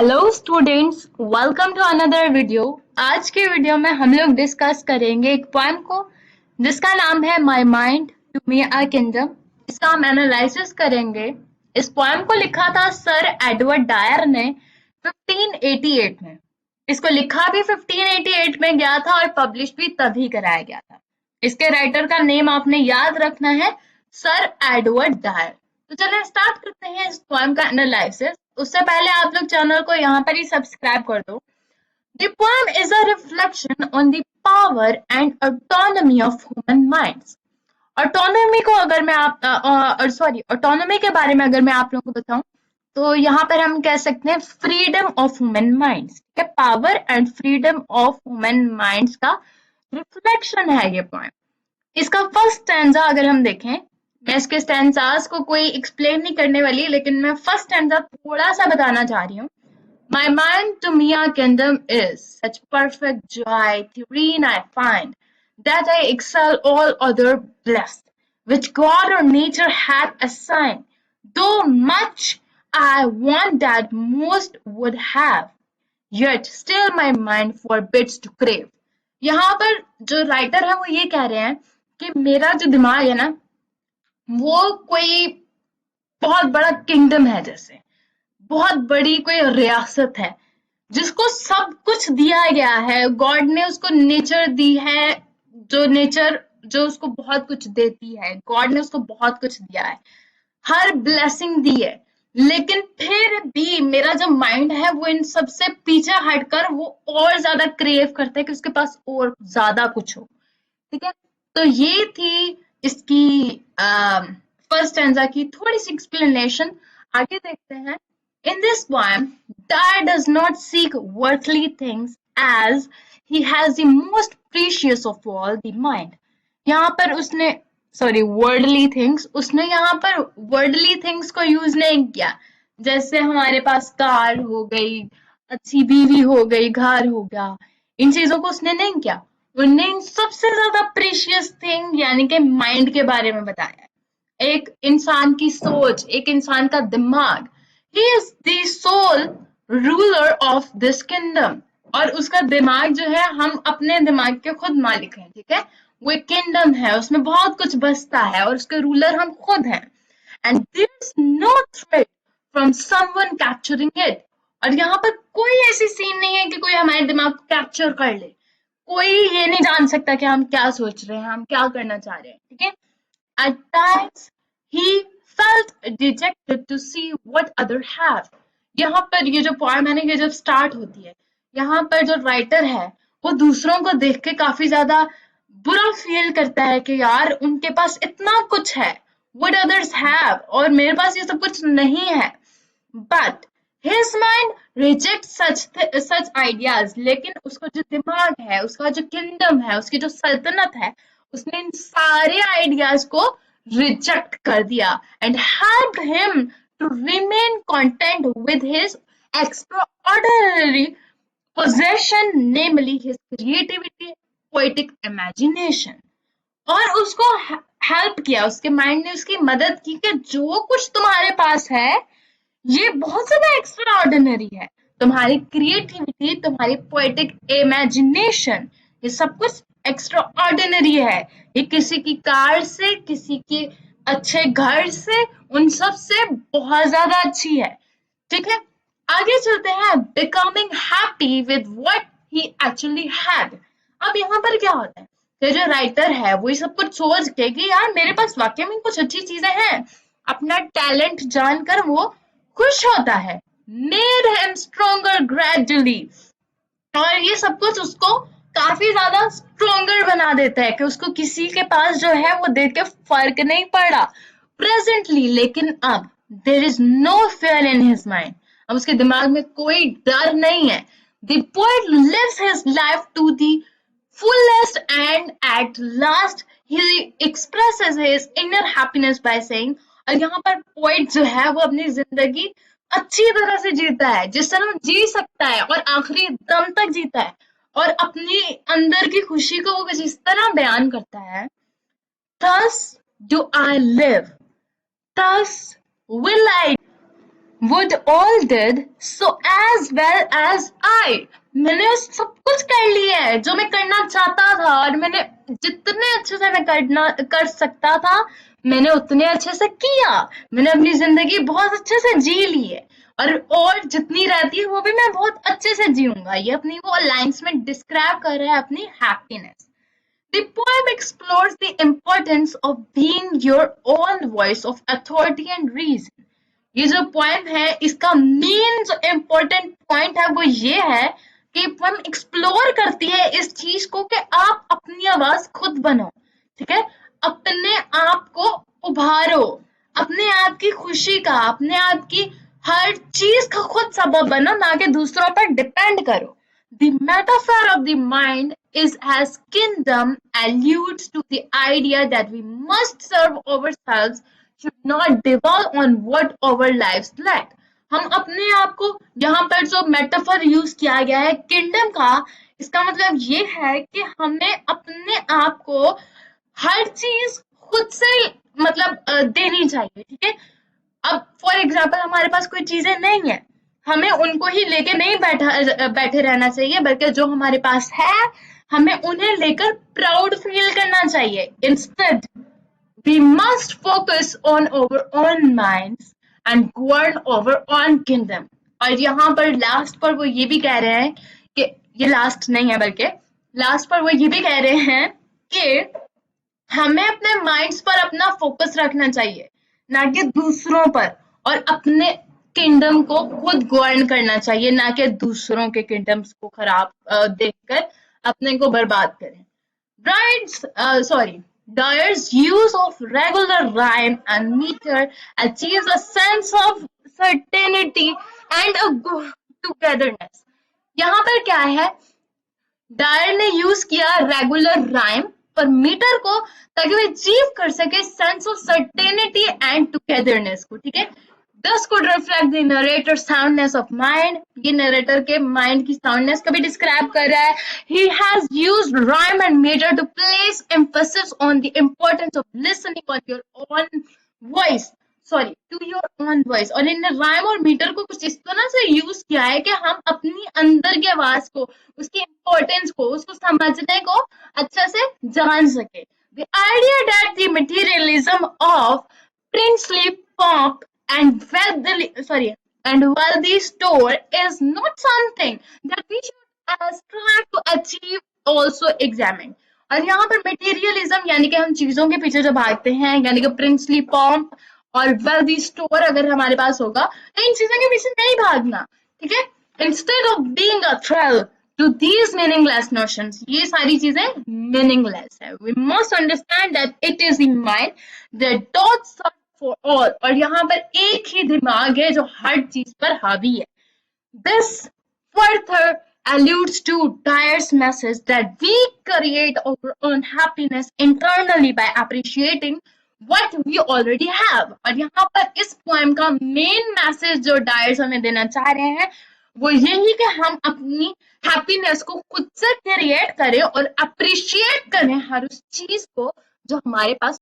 Hello students, welcome to another video. आज के video में हम लोग डिस्कस करेंगे एक पोएम को जिसका नाम है my mind to me a kingdom. इसका हम एनालिसिस करेंगे। इस पोएम को लिखा था सर एडवर्ड डायर ने 1588 में। इसको लिखा भी 1588 में गया था और पब्लिश भी तभी कराया गया था। इसके राइटर का नेम आपने याद रखना है, सर एडवर्ड डायर। तो चलिए स्टार्ट करते हैं इस पोएम का एनालिसिस। उससे पहले आप लोग चैनल को यहाँ पर ही सब्सक्राइब कर दो। The poem is a reflection on the power and autonomy of human minds. Autonomy को अगर मैं ऑटोनॉमी के बारे में अगर मैं आप लोगों को बताऊं तो यहाँ पर हम कह सकते हैं freedom of human minds. Power and freedom of human minds का रिफ्लेक्शन है ये पोएम। इसका फर्स्ट स्टैंजा अगर हम देखें, मैं इसके स्टैंजास को कोई एक्सप्लेन नहीं करने वाली, लेकिन मैं फर्स्ट स्टैंजा थोड़ा सा बताना चाह रही हूँ। My mind to me a kingdom is such perfect joy, serene I find, that I excel all other blessed, which God or nature hath assigned. Though much I want that most would have, yet still my mind forbids to crave. यहाँ पर जो writer है वो ये कह रहे हैं कि मेरा जो दिमाग है ना, वो कोई बहुत बड़ा किंगडम है, जैसे बहुत बड़ी कोई रियासत है जिसको सब कुछ दिया गया है। गॉड ने उसको नेचर दी है, जो उसको बहुत कुछ देती है। गॉड ने उसको बहुत कुछ दिया है, हर ब्लेसिंग दी है, लेकिन फिर भी मेरा जो माइंड है वो इन सबसे पीछे हटकर वो और ज्यादा क्रेव करता है कि उसके पास और ज्यादा कुछ हो। ठीक है, तो ये थी इसकी फर्स्ट स्टैंजा की थोड़ी सी एक्सप्लेनेशन। आगे देखते हैं। In this poem, Dyer does not seek worldly things as he has the most precious of all, the mind. यहाँ पर उसने वर्ल्डली थिंग्स, उसने यहाँ पर वर्ल्डली थिंग्स को यूज नहीं किया। जैसे हमारे पास कार हो गई, अच्छी बीवी हो गई, घर हो गया, इन चीजों को उसने नहीं किया। उन्हें इन सबसे ज्यादा प्रीशियस थिंग यानी कि माइंड के बारे में बताया। एक इंसान की सोच, एक इंसान का दिमाग। He is the sole ruler of this kingdom. और उसका दिमाग जो है, हम अपने दिमाग के खुद मालिक हैं। ठीक है, वो एक किंगडम है, उसमें बहुत कुछ बसता है और उसके रूलर हम खुद हैं। And there is no threat from someone capturing it. और यहाँ पर कोई ऐसी सीन नहीं है कि कोई हमारे दिमाग को कैप्चर कर ले। कोई ये नहीं जान सकता कि हम क्या सोच रहे हैं, हम क्या करना चाह रहे हैं। ठीक है, at times he felt dejected to see what others have. यहाँ पर ये जो पोएम है ना, ये जब स्टार्ट होती है, यहाँ पर जो राइटर है वो दूसरों को देख के काफी ज्यादा बुरा फील करता है कि यार उनके पास इतना कुछ है, what others have, और मेरे पास ये सब कुछ नहीं है। But his mind rejects such ideas. लेकिन उसका जो दिमाग है, उसका जो किंगडम है, उसकी जो सल्तनत है, उसने इन सारे आइडियाज को रिजेक्ट कर दिया and helped him to remain content with his extraordinary possession, namely his creativity, poetic imagination. और उसको हेल्प किया, उसके माइंड ने उसकी मदद की कि जो कुछ तुम्हारे पास है ये बहुत ज्यादा एक्स्ट्रा ऑर्डिनरी है। तुम्हारी क्रिएटिविटी, तुम्हारी पोएटिक इमेजिनेशन, ये सब कुछ एक्स्ट्रा ऑर्डिनरी है। ये किसी की कार से, किसी के अच्छे घर से, उन सब से बहुत ज्यादा अच्छी है। ठीक है, आगे चलते हैं। Becoming happy with what he actually had. अब यहाँ पर क्या होता है कि जो राइटर है वो ये सब कुछ सोच के कि यार मेरे पास वाकई में कुछ अच्छी चीजें हैं, अपना टैलेंट जानकर वो खुश होता है। made him stronger gradually. और ये सब कुछ उसको काफी ज्यादा स्ट्रोंगर बना देता है कि उसको किसी के पास जो है वो देख के फर्क नहीं पड़ा प्रेजेंटली। लेकिन अब there is no fear in his mind. अब उसके दिमाग में कोई डर नहीं है। The poet lives his life to the fullest and at last he expresses his inner happiness by saying, और यहाँ पर पोएट जो है वो अपनी जिंदगी अच्छी तरह से जीता है, जिस तरह जी सकता है और आखिरी दम तक जीता है, और अपनी अंदर की खुशी को वो इस तरह बयान करता है। Thus do I live, thus will I would all did so as well as I. मैंने सब कुछ कर लिया है जो मैं करना चाहता था, और मैंने जितने अच्छे से मैं कर सकता था मैंने उतने अच्छे से किया। मैंने अपनी जिंदगी बहुत अच्छे से जी ली है, और जितनी रहती है वो भी मैं बहुत अच्छे से जीऊंगा। ये अपनी वो लाइन्स में डिस्क्राइब कर रहा है अपनी happiness. The poem explores the importance of being your own voice of authority and reason. ये जो पोएम है इसका मेन जो इम्पोर्टेंट पॉइंट है वो ये है कि पोएम एक्सप्लोर करती है इस चीज को कि आप अपनी आवाज खुद बनो, ठीक है, अपने आप को उभारो, अपने आप की खुशी का, अपने आप की हर चीज का खुद सबब बनो, ना कि दूसरों पर डिपेंड करो। The metaphor of the mind is as kingdom alludes to the idea that we must serve ourselves, should not devolve on what our lives lack. हम अपने आप को, यहाँ पर जो मेटाफर यूज किया गया है किंगडम का, इसका मतलब ये है कि हमें अपने आप को हर चीज खुद से मतलब देनी चाहिए, ठीक है। अब फॉर एग्जाम्पल हमारे पास कोई चीजें नहीं है, हमें उनको ही लेके नहीं बैठे रहना चाहिए, बल्कि जो हमारे पास है हमें उन्हें लेकर प्राउड फील करना चाहिए। Instead we must focus on our own minds and govern our own kingdom. और यहाँ पर लास्ट पर वो ये भी कह रहे हैं कि ये लास्ट नहीं है, बल्कि लास्ट पर वो ये भी कह रहे हैं कि हमें अपने माइंड्स पर अपना फोकस रखना चाहिए, ना कि दूसरों पर, और अपने किंगडम को खुद गवर्न करना चाहिए, ना कि दूसरों के किंगडम्स को खराब देखकर अपने को बर्बाद करें। Dyer's use of regular rhyme and meter achieves a sense of certainty and a togetherness. यहाँ पर क्या है, डायर ने यूज किया रेगुलर राइम और मीटर को ताकि वो अचीव कर सके sense of certainty and togetherness को, ठीक है। Thus could reflect the narrator's soundness of mind. ये narrator के mind की soundness को भी describe कर रहा है। He has used rhyme and meter to place emphasis on the importance of listening on your own voice. To your own voice. और इन्हें rhyme और meter को कुछ इस तरह से use किया है कि हम अपनी अंदर की आवाज को, उसकी importance को, उसको समझने को अच्छे से जान सके। The idea that the materialism of princely pomp and wealthy store is not something that we should strive to achieve also examined. और यहाँ पर मटेरियलिज्म यानी कि हम चीजों के पीछे जो भागते हैं, यानी कि प्रिंसली पॉम्प और वेल्दी स्टोर अगर हमारे पास होगा तो इन चीजों के पीछे नहीं भागना, ठीक है। Instead of being a thrill to these meaningless notions, ये सारी चीजें meaningless है। We must understand that it is the mind that does for all, और यहाँ पर एक ही दिमाग है जो हर चीज पर हावी है। This further alludes to Dyer's message that we create our own happiness internally by appreciating what we already have. और यहाँ पर इस पोएम का मेन मैसेज जो डायर्स हमें देना चाह रहे हैं वो यही कि हम अपनी हैप्पीनेस को खुद से क्रिएट करें और अप्रिशिएट करें हर उस चीज को जो हमारे पास